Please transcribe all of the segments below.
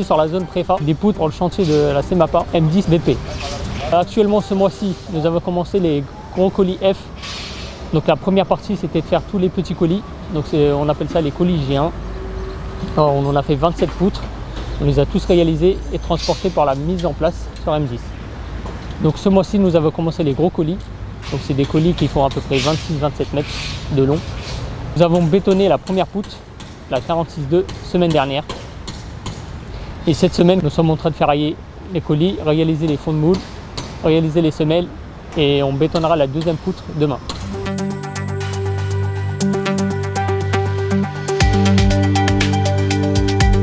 aussi sur la zone préfa des poutres pour le chantier de la CMAPA M10 BP. Actuellement, ce mois-ci, nous avons commencé les gros colis F. Donc la première partie, c'était de faire tous les petits colis. Donc on appelle ça les colis G1. Alors, on en a fait 27 poutres. On les a tous réalisés et transportés par la mise en place sur M10. Donc ce mois-ci, nous avons commencé les gros colis. Donc c'est des colis qui font à peu près 26-27 mètres de long. Nous avons bétonné la première poutre, la 46.2, semaine dernière. Et cette semaine, nous sommes en train de faire railler les colis, réaliser les fonds de moule, réaliser les semelles et on bétonnera la deuxième poutre demain.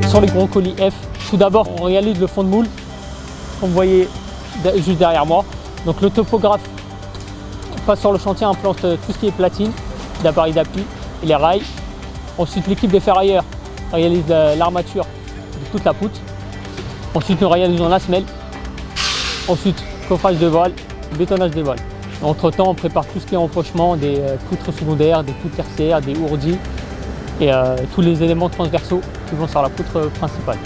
Sur les gros colis F, tout d'abord on réalise le fond de moule, comme vous voyez juste derrière moi. Donc le topographe passe sur le chantier, implante tout ce qui est platine, d'appareil d'appui et les rails. Ensuite l'équipe des ferrailleurs réalise l'armature de toute la poutre. Ensuite nous réalisons la semelle. Ensuite coffrage de voile, bétonnage des voiles. Entre temps on prépare tout ce qui est empochement, des poutres secondaires, des poutres tertiaires, des ourdis et tous les éléments transversaux qui vont sur la poutre principale.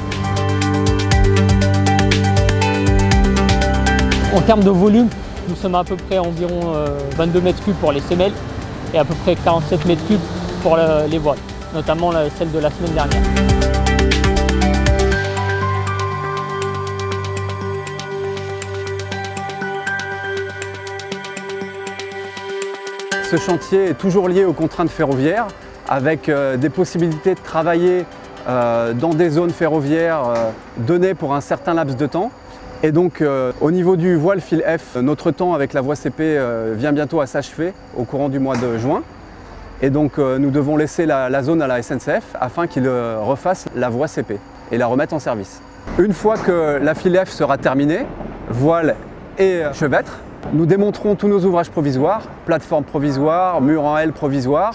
En termes de volume, nous sommes à peu près environ 22 mètres cubes pour les semelles et à peu près 47 mètres cubes pour les voiles, notamment celle de la semaine dernière. Ce chantier est toujours lié aux contraintes ferroviaires, avec des possibilités de travailler dans des zones ferroviaires données pour un certain laps de temps. Et donc au niveau du voile fil F, notre temps avec la voie CP vient bientôt à s'achever au courant du mois de juin. Et donc nous devons laisser la zone à la SNCF afin qu'ils refassent la voie CP et la remettent en service. Une fois que la fil F sera terminée, voile et chevêtre, nous démonterons tous nos ouvrages provisoires, plateformes provisoires, murs en L provisoires.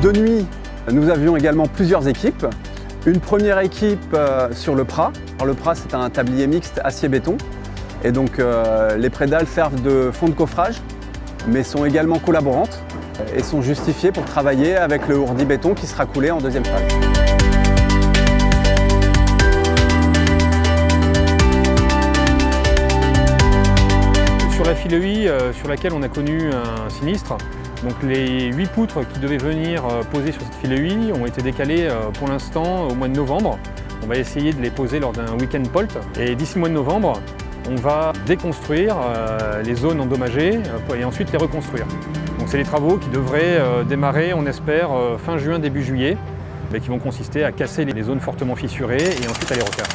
De nuit, nous avions également plusieurs équipes. Une première équipe sur le Prat. Alors, le Prat, c'est un tablier mixte acier-béton. Et donc les prédales servent de fond de coffrage, mais sont également collaborantes et sont justifiées pour travailler avec le ourdi béton qui sera coulé en deuxième phase. Sur la file EI, sur laquelle on a connu un sinistre, donc les 8 poutres qui devaient venir poser sur cette file EI ont été décalées pour l'instant au mois de novembre. On va essayer de les poser lors d'un week-end POLT. Et d'ici le mois de novembre, on va déconstruire les zones endommagées et ensuite les reconstruire. Donc c'est les travaux qui devraient démarrer, on espère, fin juin, début juillet, mais qui vont consister à casser les zones fortement fissurées et ensuite à les refaire.